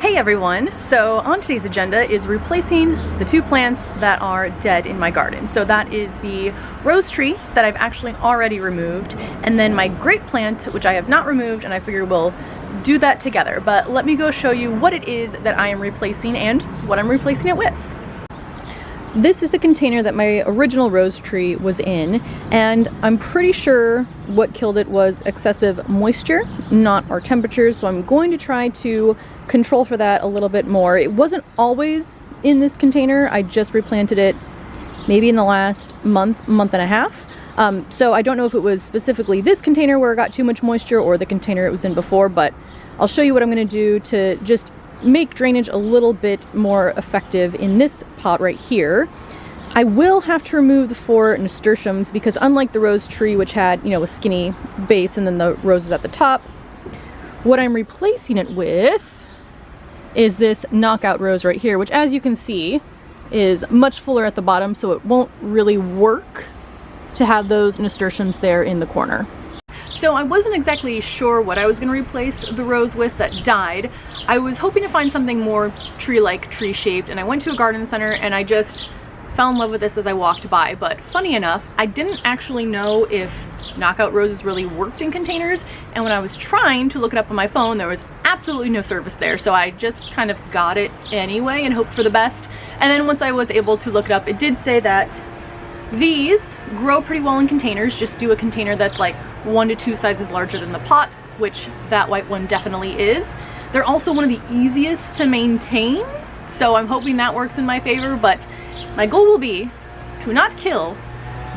Hey everyone! So on today's agenda is replacing the two plants that are dead in my garden. So that is the rose tree that I've actually already removed, and then my grape plant, which I have not removed, and I figure we'll do that together. But let me go show you what it is that I am replacing and what I'm replacing it with. This is the container that my original rose tree was in, and I'm pretty sure what killed it was excessive moisture, not our temperatures, so I'm going to try to control for that a little bit more. It wasn't always in this container. I just replanted it maybe in the last month and a half. So I don't know if it was specifically this container where it got too much moisture or the container it was in before, but I'll show you what I'm going to do to just make drainage a little bit more effective in this pot right here. I will have to remove the 4 nasturtiums because unlike the rose tree, which had, a skinny base and then the roses at the top, what I'm replacing it with is this knockout rose right here, which as you can see is much fuller at the bottom, so it won't really work to have those nasturtiums there in the corner. So I wasn't exactly sure what I was going to replace the rose with that died. I was hoping to find something more tree-like, tree-shaped, and I went to a garden center and I just fell in love with this as I walked by. But funny enough, I didn't actually know if knockout roses really worked in containers, and when I was trying to look it up on my phone, there was absolutely no service there, so I just kind of got it anyway and hoped for the best. And then once I was able to look it up, it did say that these grow pretty well in containers. Just do a container that's like 1 to 2 sizes larger than the pot, which that white one definitely is. They're also one of the easiest to maintain, so I'm hoping that works in my favor, but my goal will be to not kill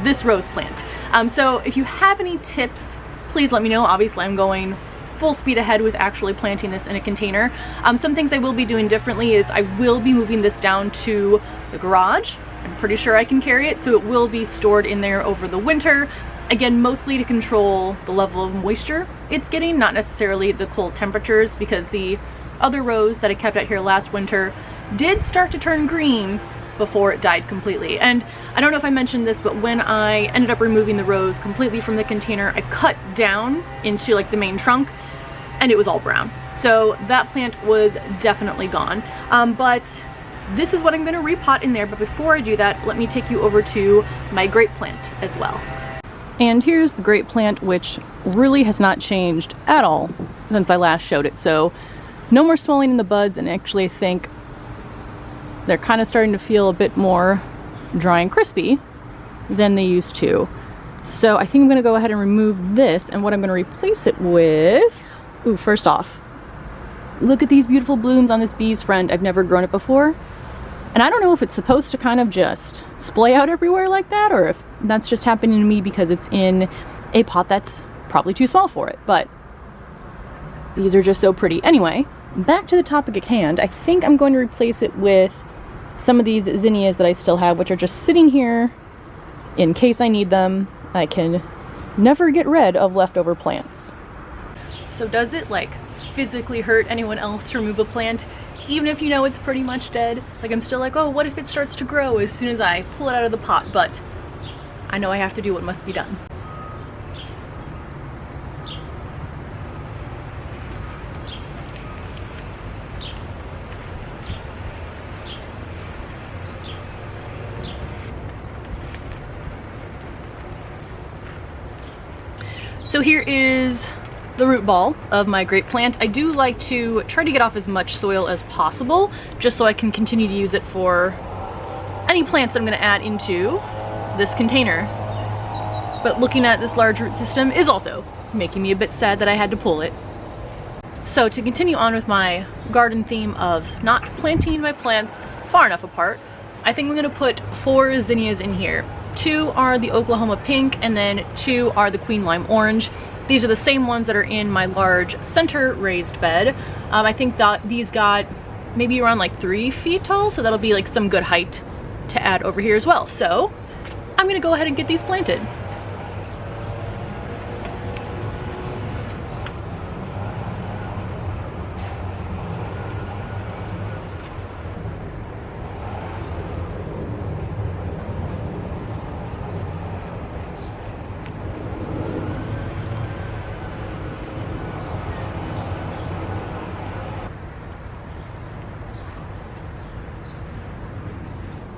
this rose plant. So if you have any tips, please let me know. Obviously I'm going full speed ahead with actually planting this in a container. Some things I will be doing differently is I will be moving this down to the garage. I'm pretty sure I can carry it, so it will be stored in there over the winter. Again, mostly to control the level of moisture it's getting, not necessarily the cold temperatures, because the other rose that I kept out here last winter did start to turn green before it died completely. And I don't know if I mentioned this, but when I ended up removing the rose completely from the container, I cut down into like the main trunk and it was all brown. So that plant was definitely gone. But this is what I'm gonna repot in there. But before I do that, let me take you over to my grape plant as well. And here's the grape plant, which really has not changed at all since I last showed it. So no more swelling in the buds, and actually I think they're kind of starting to feel a bit more dry and crispy than they used to. So I think I'm gonna go ahead and remove this, and what I'm gonna replace it with, ooh, first off, look at these beautiful blooms on this bee's friend. I've never grown it before. And I don't know if it's supposed to kind of just splay out everywhere like that, or if that's just happening to me because it's in a pot that's probably too small for it, but these are just so pretty. Anyway, back to the topic at hand. I think I'm going to replace it with some of these zinnias that I still have, which are just sitting here in case I need them. I can never get rid of leftover plants. So does it like physically hurt anyone else to remove a plant? Even if you know it's pretty much dead? Like I'm still like, oh, what if it starts to grow as soon as I pull it out of the pot? But I know I have to do what must be done. So here is the root ball of my grape plant. I do like to try to get off as much soil as possible, just so I can continue to use it for any plants that I'm going to add into this container. But looking at this large root system is also making me a bit sad that I had to pull it. So to continue on with my garden theme of not planting my plants far enough apart, I think I'm going to put 4 zinnias in here. 2 are the Oklahoma pink, and then 2 are the Queen Lime orange. These are the same ones that are in my large center raised bed. I think that these got maybe around like 3 feet tall, so that'll be like some good height to add over here as well. So I'm gonna go ahead and get these planted.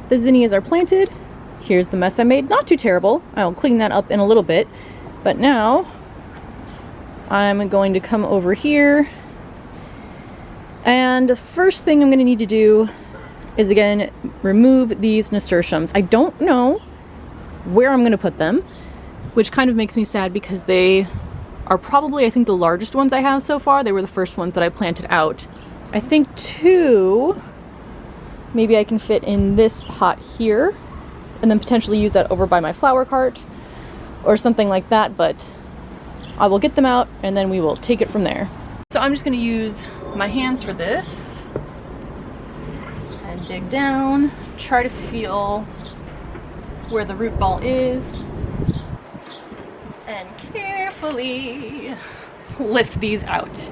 the zinnias are planted. Here's the mess I made. Not too terrible. I'll clean that up in a little bit. But now I'm going to come over here, and the first thing I'm going to need to do is, again, remove these nasturtiums. I don't know where I'm going to put them, which kind of makes me sad because they are probably, I think, the largest ones I have so far. They were the first ones that I planted out. I think 2 maybe I can fit in this pot here, and then potentially use that over by my flower cart or something like that, but I will get them out and then we will take it from there. So I'm just going to use my hands for this and dig down, try to feel where the root ball is, and carefully lift these out.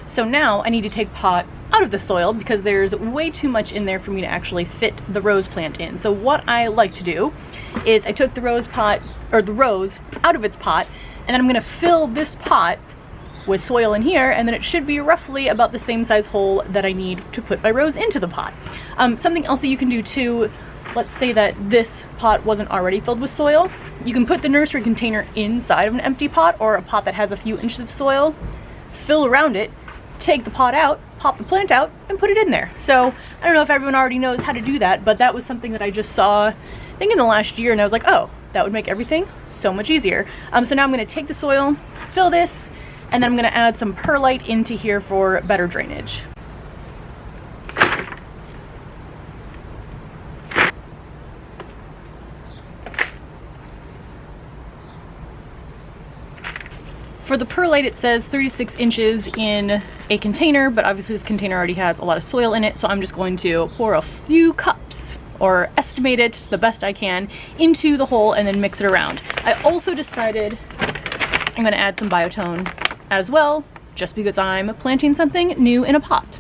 So now I need to take pot out of the soil because there's way too much in there for me to actually fit the rose plant in. So what I like to do is I took the rose pot, or the rose, out of its pot, and then I'm going to fill this pot with soil in here, and then it should be roughly about the same size hole that I need to put my rose into the pot. Something else that you can do too, let's say that this pot wasn't already filled with soil, you can put the nursery container inside of an empty pot or a pot that has a few inches of soil, fill around it, take the pot out, pop the plant out, and put it in there. So I don't know if everyone already knows how to do that, but that was something that I just saw, I think in the last year, and I was like, oh, that would make everything so much easier. So now I'm going to take the soil, fill this, and then I'm going to add some perlite into here for better drainage. For the perlite, it says 36 inches in a container, but obviously this container already has a lot of soil in it, so I'm just going to pour a few cups, or estimate it the best I can, into the hole and then mix it around. I also decided I'm going to add some biotone as well, just because I'm planting something new in a pot.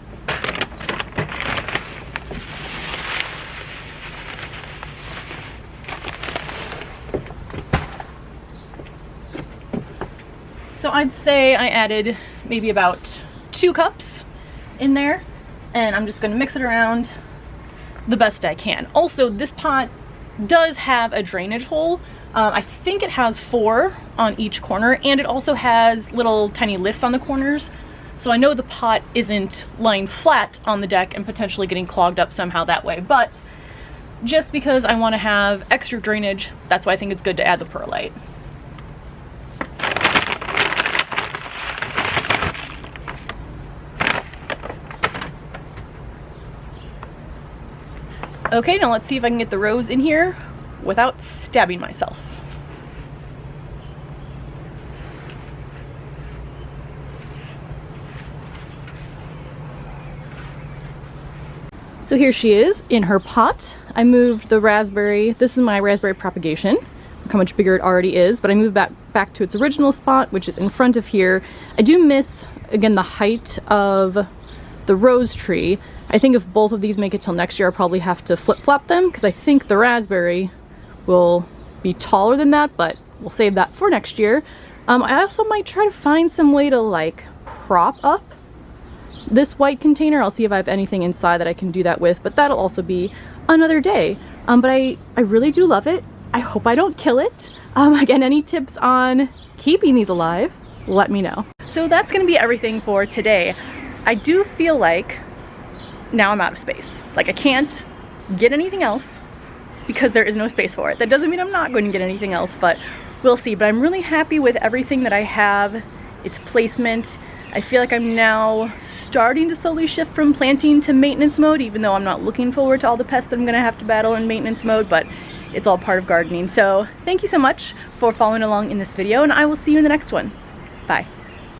So I'd say I added maybe about 2 cups in there, and I'm just going to mix it around the best I can. Also, this pot does have a drainage hole. I think it has 4 on each corner, and it also has little tiny lifts on the corners. So I know the pot isn't lying flat on the deck and potentially getting clogged up somehow that way, but just because I want to have extra drainage, that's why I think it's good to add the perlite. Okay, now let's see if I can get the rose in here without stabbing myself. So here she is in her pot. I moved the raspberry, this is my raspberry propagation. Look how much bigger it already is, but I moved back to its original spot, which is in front of here. I do miss, again, the height of the rose tree. I think if both of these make it till next year, I'll probably have to flip-flop them because I think the raspberry will be taller than that, but we'll save that for next year. I also might try to find some way to like prop up this white container. I'll see if I have anything inside that I can do that with, but that'll also be another day. But I really do love it. I hope I don't kill it. Again, any tips on keeping these alive, let me know. So that's gonna be everything for today. I do feel like now I'm out of space. Like I can't get anything else because there is no space for it. That doesn't mean I'm not going to get anything else, but we'll see. But I'm really happy with everything that I have, its placement. I feel like I'm now starting to slowly shift from planting to maintenance mode, even though I'm not looking forward to all the pests that I'm gonna have to battle in maintenance mode, but it's all part of gardening. So thank you so much for following along in this video, and I will see you in the next one. Bye.